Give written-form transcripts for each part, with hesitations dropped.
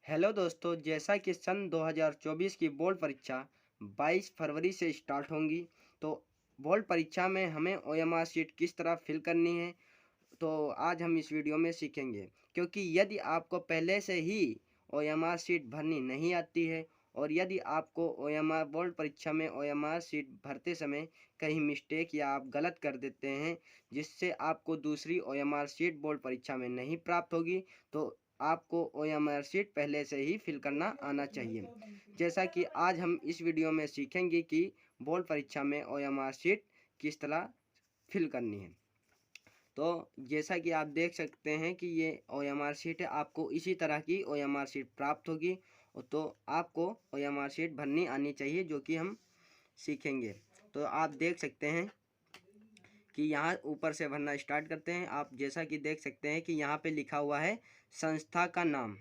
Hello दोस्तों, जैसा कि सन 2024 की बोर्ड परीक्षा 22 फरवरी से स्टार्ट होंगी। तो बोर्ड परीक्षा में हमें ओएमआर शीट किस तरह फिल करनी है, तो आज हम इस वीडियो में सीखेंगे। क्योंकि यदि आपको पहले से ही ओएमआर शीट भरनी नहीं आती है और यदि आपको ओएमआर बोर्ड परीक्षा में ओएमआर शीट भरते समय कहीं मिस्टेक या आप गलत कर देते हैं, जिससे आपको दूसरी ओएमआर शीट बोर्ड परीक्षा में नहीं प्राप्त होगी, तो आपको ओएमआर शीट पहले से ही फिल करना आना चाहिए। जैसा कि आज हम इस वीडियो में सीखेंगे कि बोर्ड परीक्षा में ओएमआर शीट किस तरह फिल करनी है। तो जैसा कि आप देख सकते हैं कि ये ओएमआर शीट है, आपको इसी तरह की ओएमआर शीट प्राप्त होगी। तो आपको ओएमआर शीट भरनी आनी चाहिए, जो कि हम सीखेंगे। तो आप देख सकते हैं कि यहाँ ऊपर से भरना स्टार्ट करते हैं। आप जैसा कि देख सकते हैं कि यहाँ पे लिखा हुआ है संस्था का नाम।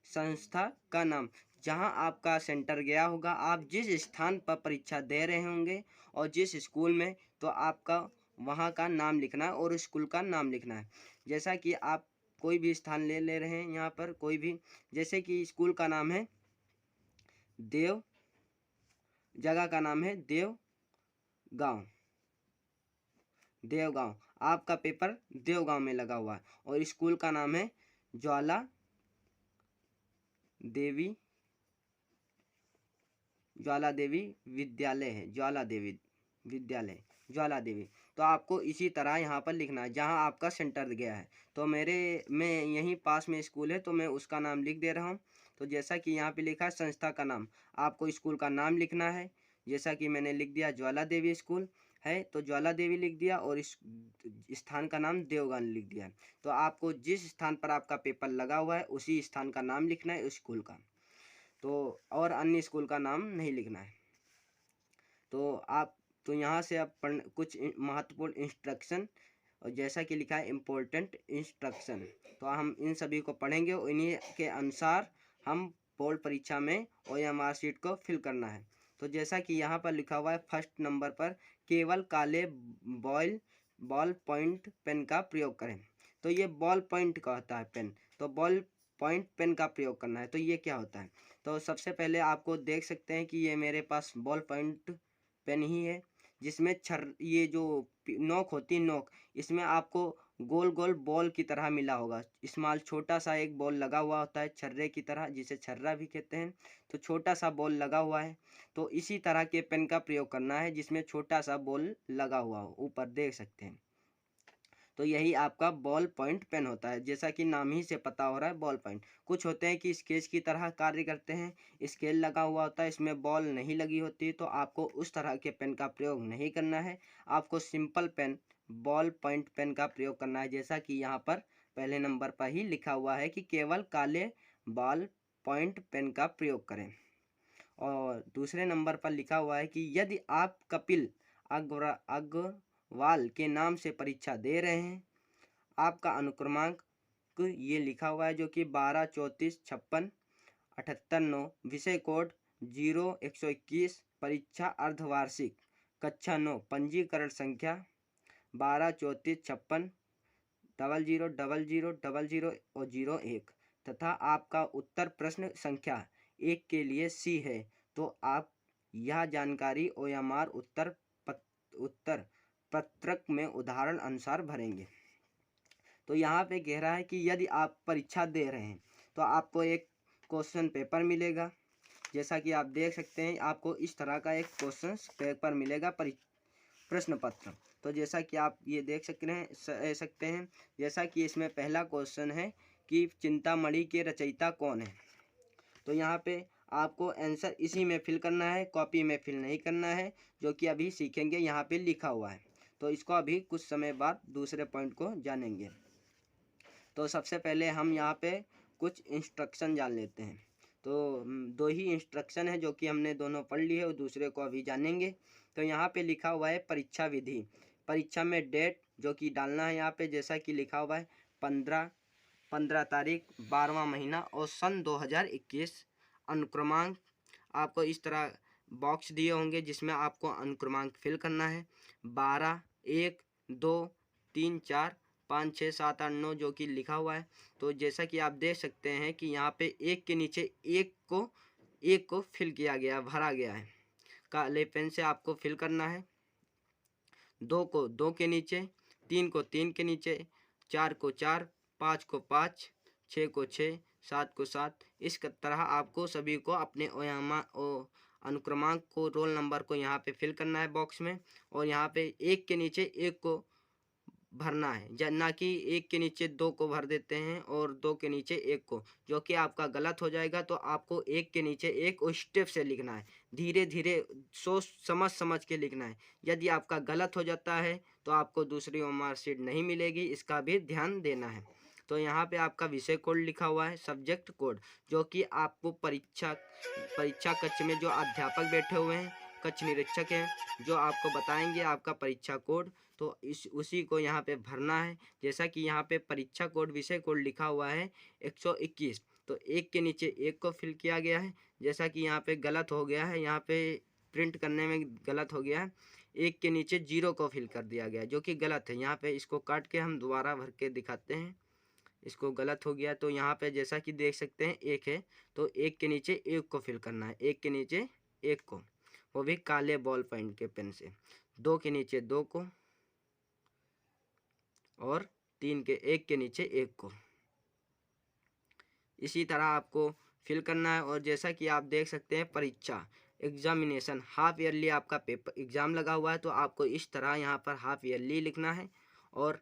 संस्था का नाम, जहाँ आपका सेंटर गया होगा, आप जिस स्थान पर परीक्षा दे रहे होंगे और जिस स्कूल में, तो आपका वहाँ का नाम लिखना है और स्कूल का नाम लिखना है। जैसा कि आप कोई भी स्थान ले रहे हैं, यहाँ पर कोई भी, जैसे कि स्कूल का नाम है देव, जगह का नाम है देवगांव। देवगांव, आपका पेपर देवगांव में लगा हुआ है और स्कूल का नाम है ज्वाला देवी विद्यालय है। ज्वाला देवी विद्यालय, ज्वाला देवी। तो आपको इसी तरह यहाँ पर लिखना है जहाँ आपका सेंटर गया है। तो मैं यहीं पास में स्कूल है, तो मैं उसका नाम लिख दे रहा हूँ। तो जैसा कि यहाँ पे लिखा है संस्था का नाम, आपको स्कूल का नाम लिखना है। जैसा कि मैंने लिख दिया ज्वाला देवी स्कूल है, तो ज्वाला देवी लिख दिया और इस स्थान का नाम देवगांव लिख दिया। तो आपको जिस स्थान पर आपका पेपर लगा हुआ है उसी स्थान का नाम लिखना है, स्कूल का। तो और अन्य स्कूल का नाम नहीं लिखना है। तो यहाँ से आप कुछ महत्वपूर्ण इंस्ट्रक्शन, और जैसा कि लिखा है इम्पोर्टेंट इंस्ट्रक्शन, तो हम इन सभी को पढ़ेंगे और इन्हीं के अनुसार हम बोर्ड परीक्षा में ओएमआर शीट को फिल करना है। तो जैसा कि यहाँ पर लिखा हुआ है फर्स्ट नंबर पर, केवल काले बॉल पॉइंट पेन का प्रयोग करें। तो ये बॉल पॉइंट का होता है पेन, तो बॉल पॉइंट पेन का प्रयोग करना है। तो ये क्या होता है, तो सबसे पहले आपको देख सकते हैं कि ये मेरे पास बॉल पॉइंट पेन ही है, जिसमें ये जो नोक होती है, नोक, इसमें आपको गोल गोल बॉल की तरह मिला होगा। स्मॉल, छोटा सा एक बॉल लगा हुआ होता है छर्रे की तरह, जिसे छर्रा भी कहते हैं। तो छोटा सा बॉल लगा हुआ है, तो इसी तरह के पेन का प्रयोग करना है जिसमें छोटा सा बॉल लगा हुआ हो, ऊपर देख सकते हैं। तो यही आपका बॉल पॉइंट पेन होता है, जैसा कि नाम ही से पता हो रहा है बॉल पॉइंट। कुछ होते हैं कि स्केच की तरह कार्य करते हैं, स्केल लगा हुआ होता है, इसमें बॉल नहीं लगी होती, तो आपको उस तरह के पेन का प्रयोग नहीं करना है। आपको simple pen, ball point pen का प्रयोग करना है, जैसा कि यहाँ पर पहले नंबर पर ही लिखा हुआ है कि केवल काले बॉल पॉइंट पेन का प्रयोग करें। और दूसरे नंबर पर लिखा हुआ है कि यदि आप कपिल अग्रवाल के नाम से परीक्षा दे रहे हैं, आपका अनुक्रमांक ये लिखा हुआ है, जो कि 12 34 56 78 9, विषय कोड 0121, परीक्षा अर्धवार्षिक, कक्षा 9, पंजीकरण संख्या 12 34 56 00 00 00 और 01, तथा आपका उत्तर प्रश्न संख्या 1 के लिए सी है। तो आप यह जानकारी ओएमआर उत्तर पत्रक में उदाहरण अनुसार भरेंगे। तो यहाँ पे कह रहा है कि यदि आप परीक्षा दे रहे हैं तो आपको एक क्वेश्चन पेपर मिलेगा। जैसा कि आप देख सकते हैं, आपको इस तरह का एक क्वेश्चन पेपर मिलेगा, प्रश्न पत्र। तो जैसा कि आप ये देख सकते हैं, जैसा कि इसमें पहला क्वेश्चन है कि चिंतामणि के रचयिता कौन है। तो यहाँ पे आपको आंसर इसी में फिल करना है, कॉपी में फिल नहीं करना है, जो कि अभी सीखेंगे। यहाँ पे लिखा हुआ है, तो इसको अभी कुछ समय बाद दूसरे पॉइंट को जानेंगे। तो सबसे पहले हम यहाँ पे कुछ इंस्ट्रक्शन जान लेते हैं। तो दो ही इंस्ट्रक्शन है जो कि हमने दोनों पढ़ ली है, और दूसरे को अभी जानेंगे। तो यहाँ पे लिखा हुआ है परीक्षा विधि, परीक्षा में डेट जो कि डालना है यहाँ पे, जैसा कि लिखा हुआ है 15 तारीख 12वां महीना और सन 2021। अनुक्रमांक, आपको इस तरह बॉक्स दिए होंगे जिसमें आपको अनुक्रमांक फिल करना है। 12 1 2 3 4 5 6 7 8 9 जो कि लिखा हुआ है। तो जैसा कि आप देख सकते हैं कि यहाँ पे एक के नीचे एक को फिल किया गया, भरा गया है। काले पेन से आपको फिल करना है। 2 को 2 के नीचे, 3 को 3 के नीचे, 4 को 4, 5 को 5, 6 को 6, 7 को 7। इस तरह आपको सभी को अपने अनुक्रमांक को, रोल नंबर को यहाँ पे फिल करना है बॉक्स में, और यहाँ पे एक के नीचे एक को भरना है, ना कि एक के नीचे दो को भर देते हैं और दो के नीचे एक को, जो कि आपका गलत हो जाएगा। तो आपको एक के नीचे एक स्टेप से लिखना है, धीरे धीरे सोच समझ के लिखना है। यदि आपका गलत हो जाता है तो आपको दूसरी मार्कशीट नहीं मिलेगी, इसका भी ध्यान देना है। तो यहाँ पे आपका विषय कोड लिखा हुआ है, सब्जेक्ट कोड, जो कि आपको परीक्षा कक्ष में जो अध्यापक बैठे हुए हैं, कक्ष निरीक्षक हैं, जो आपको बताएंगे आपका परीक्षा कोड। तो उसी को यहाँ पे भरना है। जैसा कि यहाँ पे परीक्षा कोड, विषय कोड लिखा हुआ है 121, तो एक के नीचे एक को फिल किया गया है। जैसा कि यहाँ पे गलत हो गया है, यहाँ पे प्रिंट करने में गलत हो गया है, एक के नीचे 0 को फिल कर दिया गया है, जो कि गलत है। यहाँ पे इसको काट के हम दोबारा भर के दिखाते हैं, इसको गलत हो गया। तो यहाँ पे जैसा कि देख सकते हैं एक है, तो एक के नीचे एक को फिल करना है, एक के नीचे एक को, वो भी काले बॉल पेन के पेन से। 2 के नीचे 2 को, और 3 के एक के नीचे एक को, इसी तरह आपको फिल करना है। और जैसा कि आप देख सकते हैं परीक्षा, एग्जामिनेशन, हाफ ईयरली आपका पेपर एग्ज़ाम लगा हुआ है, तो आपको इस तरह यहाँ पर हाफ ईयरली लिखना है। और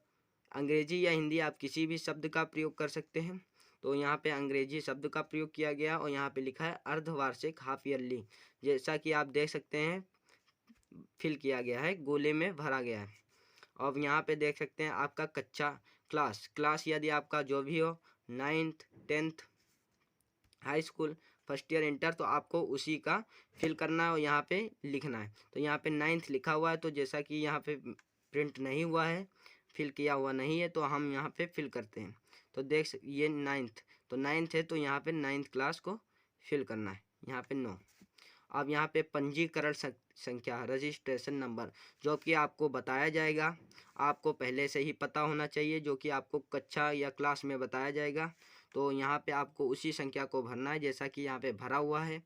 अंग्रेजी या हिंदी आप किसी भी शब्द का प्रयोग कर सकते हैं। तो यहाँ पे अंग्रेजी शब्द का प्रयोग किया गया और यहाँ पे लिखा है अर्धवार्षिक, हाफ ईयरली। जैसा कि आप देख सकते हैं फिल किया गया है, गोले में भरा गया है। अब यहाँ पे देख सकते हैं आपका कक्षा, क्लास यदि आपका जो भी हो, 9th 10th high school, first year, inter, तो आपको उसी का फिल करना है और यहाँ पे लिखना है। तो यहाँ पे 9th लिखा हुआ है, तो जैसा कि यहाँ पे प्रिंट नहीं हुआ है, फिल किया हुआ नहीं है, तो हम यहाँ पे फिल करते हैं। तो ये 9th, तो 9th है, तो यहाँ पे 9th क्लास को फिल करना है, यहाँ पे 9। अब यहाँ पे पंजीकरण संख्या, रजिस्ट्रेशन नंबर, जो कि आपको बताया जाएगा, आपको पहले से ही पता होना चाहिए, जो कि आपको कक्षा या क्लास में बताया जाएगा। तो यहाँ पे आपको उसी संख्या को भरना है, जैसा कि यहाँ पे भरा हुआ है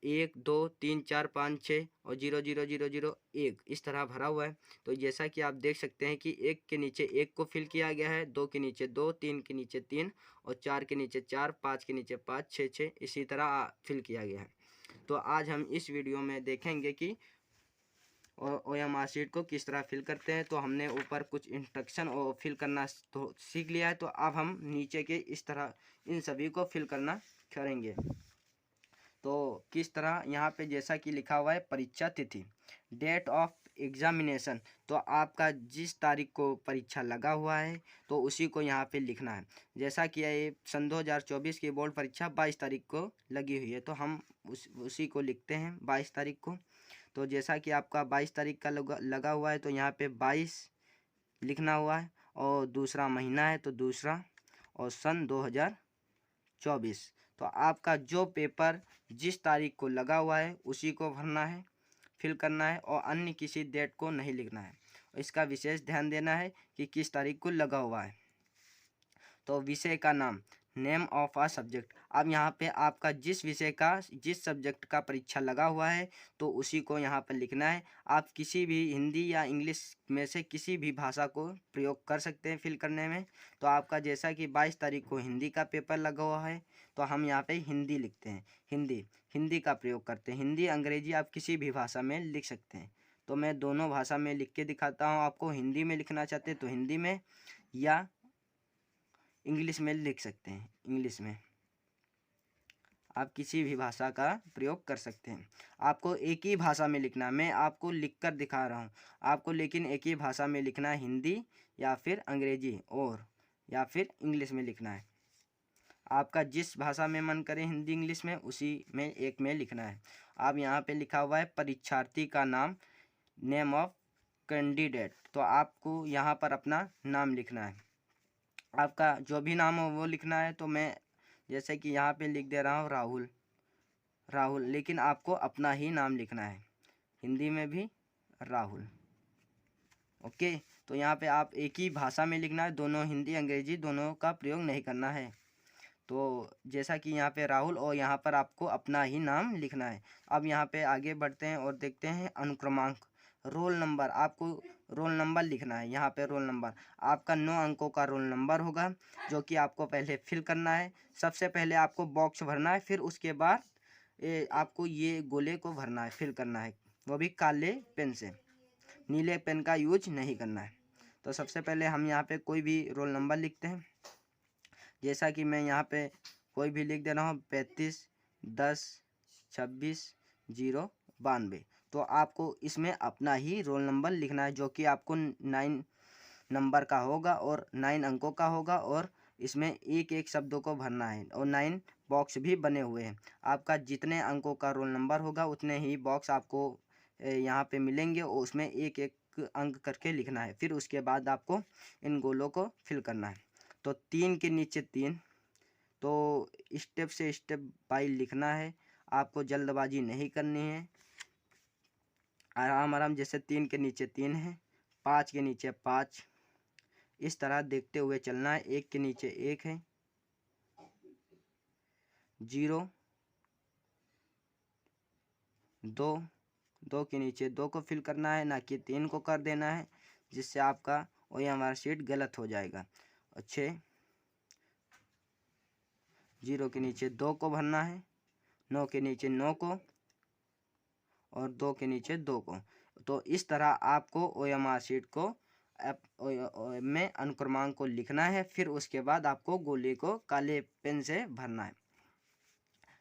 1 2 3 4 5 6 और 0 0 0 0 1, इस तरह भरा हुआ है। तो जैसा कि आप देख सकते हैं कि एक के नीचे एक को फिल किया गया है, 2 के नीचे 2, 3 के नीचे 3 और 4 के नीचे 4, 5 के नीचे 5, 6 6, इसी तरह फिल किया गया है। तो आज हम इस वीडियो में देखेंगे कि OMR शीट को किस तरह फिल करते हैं। तो हमने ऊपर कुछ इंस्ट्रक्शन और फिल करना तो सीख लिया है, तो अब हम नीचे के इस तरह इन सभी को फिल करना करेंगे। तो किस तरह, यहाँ पे जैसा कि लिखा हुआ है परीक्षा तिथि, डेट ऑफ एग्जामिनेशन, तो आपका जिस तारीख को परीक्षा लगा हुआ है तो उसी को यहाँ पे लिखना है। जैसा कि ये सन 2024 की बोर्ड परीक्षा 22 तारीख को लगी हुई है, तो हम उसी को लिखते हैं 22 तारीख को। तो जैसा कि आपका 22 तारीख का लगा हुआ है, तो यहाँ पे 22 लिखना हुआ है, और दूसरा महीना है तो दूसरा, और सन 2024। तो आपका जो पेपर जिस तारीख को लगा हुआ है उसी को भरना है, फिल करना है, और अन्य किसी डेट को नहीं लिखना है। इसका विशेष ध्यान देना है कि किस तारीख को लगा हुआ है। तो विषय का नाम, नेम ऑफ अ सब्जेक्ट, अब यहाँ पे आपका जिस सब्जेक्ट का परीक्षा लगा हुआ है तो उसी को यहाँ पर लिखना है। आप किसी भी हिंदी या इंग्लिश में से किसी भी भाषा को प्रयोग कर सकते हैं फिल करने में। तो आपका जैसा कि 22 तारीख को हिंदी का पेपर लगा हुआ है, तो हम यहाँ पे हिंदी लिखते हैं, हिंदी का प्रयोग करते हैं। हिंदी अंग्रेजी आप किसी भी भाषा में लिख सकते हैं। तो मैं दोनों भाषा में लिख के दिखाता हूँ आपको। हिंदी में लिखना चाहते हैं तो हिंदी में, या इंग्लिश में लिख सकते हैं, इंग्लिश में आप किसी भी भाषा का प्रयोग कर सकते हैं। आपको एक ही भाषा में लिखना है, मैं आपको लिखकर दिखा रहा हूँ आपको, लेकिन एक ही भाषा में लिखना है, हिंदी या फिर अंग्रेजी और या फिर इंग्लिश में लिखना है। आपका जिस भाषा में मन करे, हिंदी इंग्लिश में, उसी में एक में लिखना है। अब यहाँ पे लिखा हुआ है परीक्षार्थी का नाम, नेम ऑफ कैंडिडेट, तो आपको यहाँ पर अपना नाम लिखना है। आपका जो भी नाम हो वो लिखना है। तो मैं जैसे कि यहाँ पे लिख दे रहा हूँ राहुल, लेकिन आपको अपना ही नाम लिखना है, हिंदी में भी राहुल। ओके, तो यहाँ पे आप एक ही भाषा में लिखना है, दोनों हिंदी अंग्रेजी दोनों का प्रयोग नहीं करना है। तो जैसा कि यहाँ पे राहुल और यहाँ पर आपको अपना ही नाम लिखना है। अब यहाँ पे आगे बढ़ते हैं और देखते हैं अनुक्रमांक। रोल नंबर, आपको रोल नंबर लिखना है। यहाँ पे रोल नंबर आपका 9 अंकों का रोल नंबर होगा, जो कि आपको पहले फिल करना है। सबसे पहले आपको बॉक्स भरना है, फिर उसके बाद आपको ये गोले को भरना है, फिल करना है, वो भी काले पेन से, नीले पेन का यूज नहीं करना है। तो सबसे पहले हम यहाँ पे कोई भी रोल नंबर लिखते हैं। जैसा कि मैं यहाँ पे कोई भी लिख दे रहा हूँ, 35-10-26-0-92। तो आपको इसमें अपना ही रोल नंबर लिखना है, जो कि आपको 9 नंबर का होगा और 9 अंकों का होगा, और इसमें एक एक शब्दों को भरना है, और 9 बॉक्स भी बने हुए हैं। आपका जितने अंकों का रोल नंबर होगा उतने ही बॉक्स आपको यहाँ पे मिलेंगे, और उसमें एक एक अंक करके लिखना है। फिर उसके बाद आपको इन गोलों को फिल करना है। तो 3 के नीचे 3, तो स्टेप से स्टेप बाय लिखना है, आपको जल्दबाजी नहीं करनी है। आराम आराम, जैसे 3 के नीचे 3 है, 5 के नीचे 5, इस तरह देखते हुए चलना है। 1 के नीचे 1 है, 0, 2 के नीचे 2 को फिल करना है, ना कि 3 को कर देना है, जिससे आपका OMR शीट गलत हो जाएगा। 6, 0 के नीचे 2 को भरना है, 9 के नीचे 9 को, और 2 के नीचे 2 को। तो इस तरह आपको OMR शीट को में अनुक्रमांक को लिखना है। फिर उसके बाद आपको गोले को काले पेन से भरना है।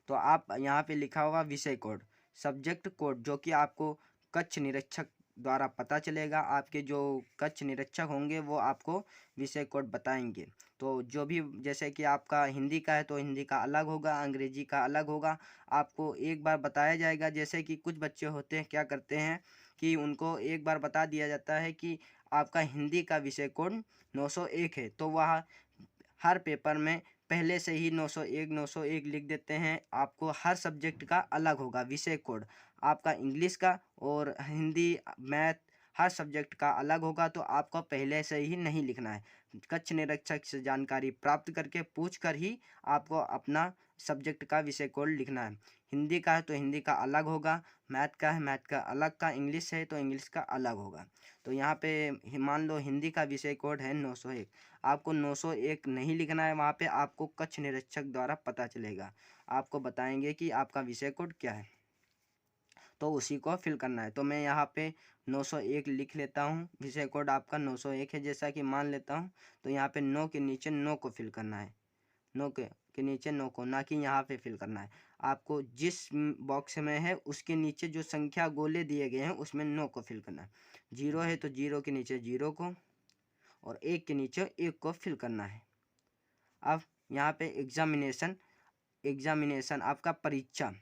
तो आप यहाँ पे लिखा होगा विषय कोड, सब्जेक्ट कोड, जो कि आपको कक्ष निरीक्षक द्वारा पता चलेगा। आपके जो कक्ष निरीक्षक होंगे वो आपको विषय कोड बताएंगे। तो जो भी, जैसे कि आपका हिंदी का है तो हिंदी का अलग होगा, अंग्रेजी का अलग होगा, आपको एक बार बताया जाएगा। जैसे कि कुछ बच्चे होते हैं, क्या करते हैं कि उनको एक बार बता दिया जाता है कि आपका हिंदी का विषय कोड 901 है, तो वह हर पेपर में पहले से ही 901 लिख देते हैं। आपको हर सब्जेक्ट का अलग होगा विषय कोड, आपका इंग्लिश का और हिंदी, मैथ, हर सब्जेक्ट का अलग होगा। तो आपको पहले से ही नहीं लिखना है, कक्ष निरीक्षक से जानकारी प्राप्त करके पूछ कर ही आपको अपना सब्जेक्ट का विषय कोड लिखना है। हिंदी का है तो हिंदी का अलग होगा, मैथ का है मैथ का अलग का, इंग्लिश है तो इंग्लिश का अलग होगा। तो यहाँ पे मान लो हिंदी का विषय कोड है 901, आपको 901 नहीं लिखना है, वहाँ पे आपको कक्ष निरीक्षक द्वारा पता चलेगा, आपको बताएंगे कि आपका विषय कोड क्या है, तो उसी को फिल करना है। तो मैं यहाँ पे 901 लिख लेता हूँ, विषय कोड आपका 901 है जैसा कि मान लेता हूँ। तो यहाँ पे 9 के नीचे 9 को फिल करना है, 9 के नीचे 9 को, ना कि यहाँ पे फिल करना है। आपको जिस बॉक्स में है उसके नीचे जो संख्या गोले दिए गए हैं उसमें 9 को फिल करना है। 0 है तो 0 के नीचे 0 को, और 1 के नीचे 1 को फिल करना है। अब यहाँ पे एग्जामिनेशन आपका परीक्षा,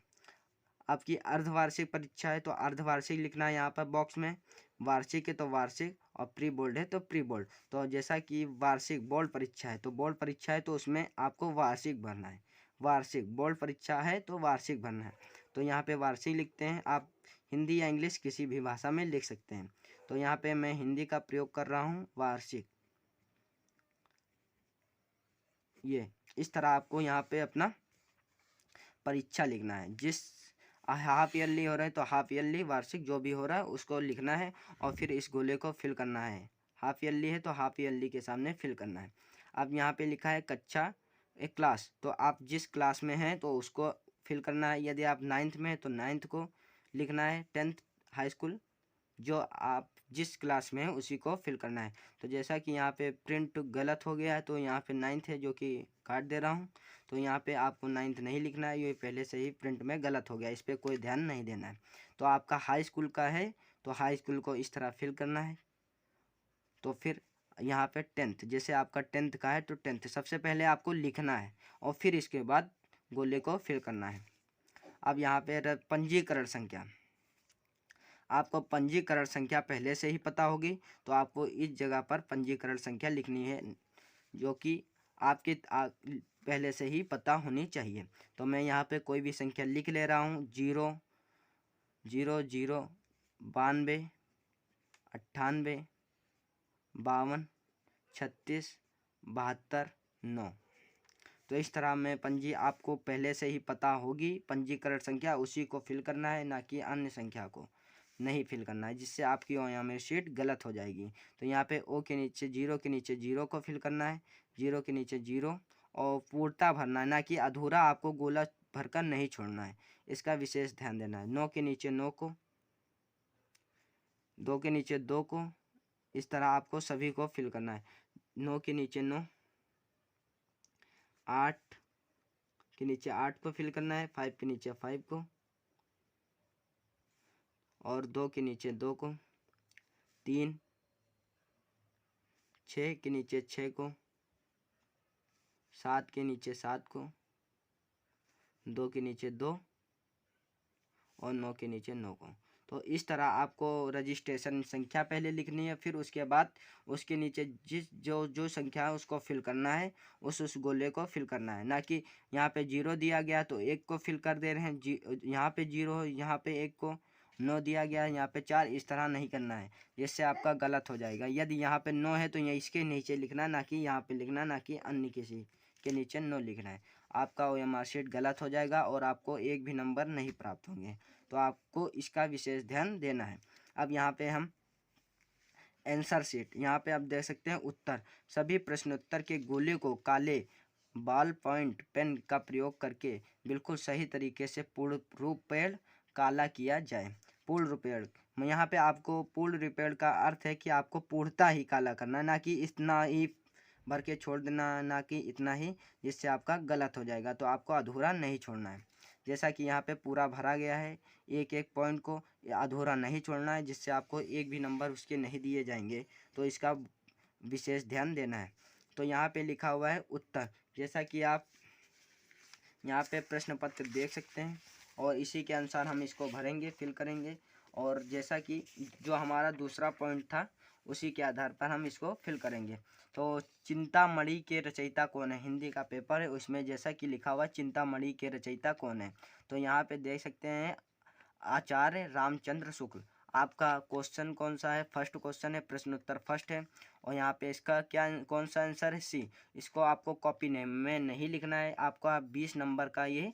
आपकी अर्धवार्षिक परीक्षा है तो अर्धवार्षिक लिखना है यहाँ पर बॉक्स में, वार्षिक है तो वार्षिक, और प्री बोर्ड है तो प्री बोर्ड। तो जैसा कि वार्षिक बोर्ड परीक्षा है तो बोर्ड परीक्षा है तो उसमें आपको वार्षिक भरना है, वार्षिक बोर्ड परीक्षा है तो वार्षिक भरना है। तो यहाँ पे वार्षिक लिखते हैं, आप हिंदी या इंग्लिश किसी भी भाषा में लिख सकते हैं। तो यहाँ पे मैं हिंदी का प्रयोग कर रहा हूँ, वार्षिक। ये इस तरह आपको यहाँ पे अपना परीक्षा लिखना है। जिस हाफ ईयरली हो रहा है तो हाफ ईयरली, वार्षिक जो भी हो रहा है उसको लिखना है, और फिर इस गोले को फिल करना है। हाफ ईयरली है तो हाफ ईयरली के सामने फिल करना है। अब यहाँ पे लिखा है कक्षा, एक क्लास, तो आप जिस क्लास में हैं तो उसको फिल करना है। यदि आप 9th में हैं तो 9th को लिखना है, 10th हाई स्कूल, जो आप जिस क्लास में है उसी को फिल करना है। तो जैसा कि यहाँ पे प्रिंट गलत हो गया है तो यहाँ पे 9th है जो कि काट दे रहा हूँ। तो यहाँ पे आपको 9th नहीं लिखना है, ये पहले से ही प्रिंट में गलत हो गया, इस पर कोई ध्यान नहीं देना है। तो आपका हाई स्कूल का है तो हाई स्कूल को इस तरह फिल करना है। तो फिर यहाँ पे 10th, जैसे आपका 10th का है तो 10th सबसे पहले आपको लिखना है, और फिर इसके बाद गोले को फिल करना है। अब यहाँ पे पंजीकरण संख्या, आपको पंजीकरण संख्या पहले से ही पता होगी, तो आपको इस जगह पर पंजीकरण संख्या लिखनी है, जो कि आपके पहले से ही पता होनी चाहिए। तो मैं यहाँ पे कोई भी संख्या लिख ले रहा हूँ, 0, 0, 0, 92, 98, 52, 36, 72, 9। तो इस तरह में पंजी आपको पहले से ही पता होगी, पंजीकरण संख्या उसी को फिल करना है, ना कि अन्य संख्या को नहीं फिल करना है, जिससे आपकी ओएमआर शीट गलत हो जाएगी। तो यहाँ पे ओ के नीचे जीरो के नीचे जीरो को फिल करना है, जीरो के नीचे जीरो, और पूर्णता भरना है, ना कि अधूरा आपको गोला भरकर नहीं छोड़ना है, इसका विशेष ध्यान देना है। 9 के नीचे 9 को, 2 के नीचे 2 को, इस तरह आपको सभी को फिल करना है। 9 के नीचे 9, 8 के नीचे 8 को फिल करना है, 5 के नीचे 5 को, और 2 के नीचे 2 को, 3, 6 के नीचे 6 को, 7 के नीचे 7 को, 2 के नीचे 2, और 9 के नीचे 9 को। तो इस तरह आपको रजिस्ट्रेशन संख्या पहले लिखनी है, फिर उसके बाद उसके नीचे जिस जो संख्या है उसको फिल करना है, उस गोले को फिल करना है, ना कि यहाँ पे 0 दिया गया तो 1 को फिल कर दे रहे हैं, यहाँ पे 0, यहाँ पे 1 को, 9 दिया गया है यहाँ पे 4, इस तरह नहीं करना है, जिससे आपका गलत हो जाएगा। यदि यहाँ पे 9 है तो ये इसके नीचे लिखना, ना कि यहाँ पे लिखना, ना कि अन्य किसी के नीचे 9 लिखना है। आपका ओएमआर शीट गलत हो जाएगा और आपको एक भी नंबर नहीं प्राप्त होंगे। तो आपको इसका विशेष ध्यान देना है। अब यहाँ पे हम आंसर शीट, यहाँ पे आप देख सकते हैं उत्तर, सभी प्रश्नोत्तर के गोले को काले बॉल पॉइंट पेन का प्रयोग करके बिल्कुल सही तरीके से पूर्ण रूपेण काला किया जाए। पूर्ण रूपेण, यहाँ पे आपको पूर्ण रूपेण का अर्थ है कि आपको पूर्णतः ही काला करना, ना कि इतना ही भर के छोड़ देना, ना कि इतना ही, जिससे आपका गलत हो जाएगा। तो आपको अधूरा नहीं छोड़ना है, जैसा कि यहाँ पे पूरा भरा गया है, एक एक पॉइंट को अधूरा नहीं छोड़ना है, जिससे आपको एक भी नंबर उसके नहीं दिए जाएंगे। तो इसका विशेष ध्यान देना है। तो यहाँ पे लिखा हुआ है उत्तर, जैसा कि आप यहाँ पे प्रश्न पत्र देख सकते हैं, और इसी के अनुसार हम इसको भरेंगे, फिल करेंगे। और जैसा कि जो हमारा दूसरा पॉइंट था उसी के आधार पर हम इसको फिल करेंगे। तो चिंतामणि के रचयिता कौन है, हिंदी का पेपर है, उसमें जैसा कि लिखा हुआ चिंतामणि के रचयिता कौन है, तो यहाँ पे देख सकते हैं आचार्य रामचंद्र शुक्ल। आपका क्वेश्चन कौन सा है, फर्स्ट क्वेश्चन है, प्रश्न उत्तर फर्स्ट है, और यहाँ पे इसका क्या कौन सा आंसर है, सी। इसको आपको कॉपी में नहीं लिखना है, आपका 20 नंबर का ये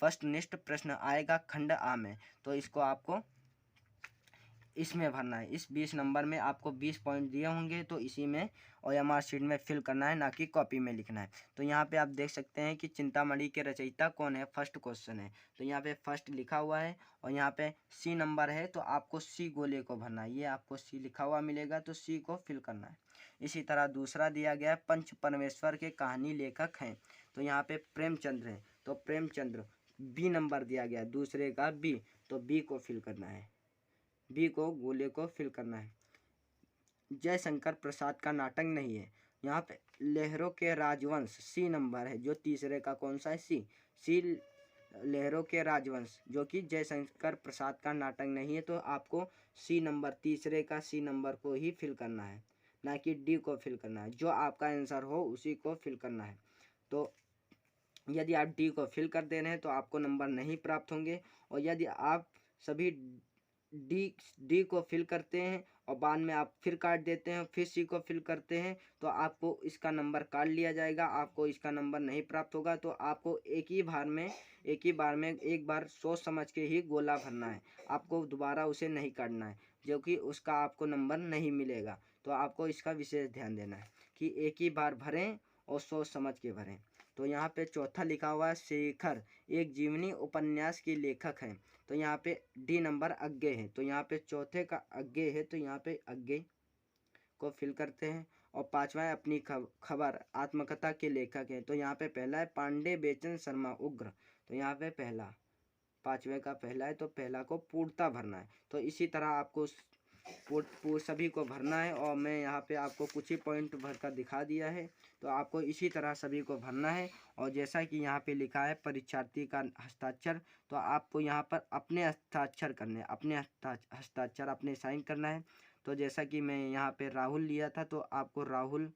फर्स्ट निष्ठ प्रश्न आएगा खंड आ में, तो इसको आपको इसमें भरना है। इस 20 नंबर में आपको 20 पॉइंट दिए होंगे, तो इसी में ओएमआर शीट में फिल करना है, ना कि कॉपी में लिखना है। तो यहाँ पे आप देख सकते हैं कि चिंतामणि के रचयिता कौन है, फर्स्ट क्वेश्चन है, तो यहाँ पे फर्स्ट लिखा हुआ है, और यहाँ पे सी नंबर है, तो आपको सी गोले को भरना है, ये आपको सी लिखा हुआ मिलेगा, तो सी को फिल करना है। इसी तरह दूसरा दिया गया है, पंच परमेश्वर के कहानी लेखक हैं, तो यहाँ पे प्रेमचंद्र है, तो प्रेमचंद्र, बी नंबर दिया गया दूसरे का बी, तो बी को फिल करना है, बी को गोले को फिल करना है। जयशंकर प्रसाद का नाटक नहीं है, यहाँ पे लहरों के राजवंश, सी नंबर है, जो तीसरे का कौन सा है, सी। सी लहरों के राजवंश, जो कि जयशंकर प्रसाद का नाटक नहीं है, तो आपको सी नंबर, तीसरे का सी नंबर को ही फिल करना है, ना कि डी को फिल करना है। जो आपका आंसर हो उसी को फिल करना है। तो यदि आप डी को फिल कर दे रहे हैं तो आपको नंबर नहीं प्राप्त होंगे, और यदि आप सभी डी को फिल करते हैं और बाद में आप फिर काट देते हैं, फिर सी को फिल करते हैं, तो आपको इसका नंबर काट लिया जाएगा, आपको इसका नंबर नहीं प्राप्त होगा। तो आपको एक ही बार में एक बार सोच समझ के ही गोला भरना है, आपको दोबारा उसे नहीं काटना है, जो कि उसका आपको नंबर नहीं मिलेगा। तो आपको इसका विशेष ध्यान देना है कि एक ही बार भरें और सोच समझ के भरें। तो यहाँ पे चौथा लिखा हुआ है, शेखर एक जीवनी उपन्यास के लेखक हैं, तो यहाँ पे डी नंबर अज्ञे है, तो यहाँ पे चौथे का अज्ञे है, तो यहाँ पे अज्ञे को फिल करते हैं। और पांचवा है अपनी खबर आत्मकथा के लेखक हैं, तो यहाँ पे पहला है पांडे बेचन शर्मा उग्र, तो यहाँ पे पहला, पांचवे का पहला है, तो पहला को पूर्णता भरना है। तो इसी तरह आपको सभी को भरना है, और मैं यहाँ पे आपको कुछ ही पॉइंट भरकर दिखा दिया है, तो आपको इसी तरह सभी को भरना है। और जैसा कि यहाँ पे लिखा है परीक्षार्थी का हस्ताक्षर, तो आपको यहाँ पर अपने हस्ताक्षर करने, अपने हस्ताक्षर अपने साइन करना है। तो जैसा कि मैं यहाँ पे राहुल लिया था, तो आपको राहुल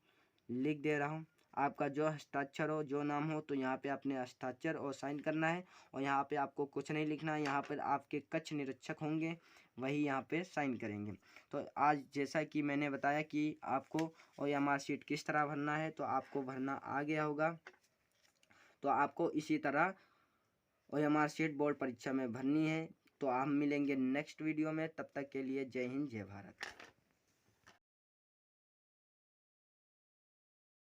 लिख दे रहा हूँ, आपका जो हस्ताक्षर हो, जो नाम हो, तो यहाँ पे अपने हस्ताक्षर और साइन करना है। और यहाँ पे आपको कुछ नहीं लिखना है, यहाँ पर आपके कक्ष निरीक्षक होंगे, वही यहाँ पे साइन करेंगे। तो आज जैसा कि मैंने बताया कि आपको OMR शीट किस तरह भरना है, तो आपको भरना आ गया होगा। तो आपको इसी तरह OMR शीट बोर्ड परीक्षा में भरनी है। तो हम मिलेंगे नेक्स्ट वीडियो में, तब तक के लिए जय हिंद जय भारत।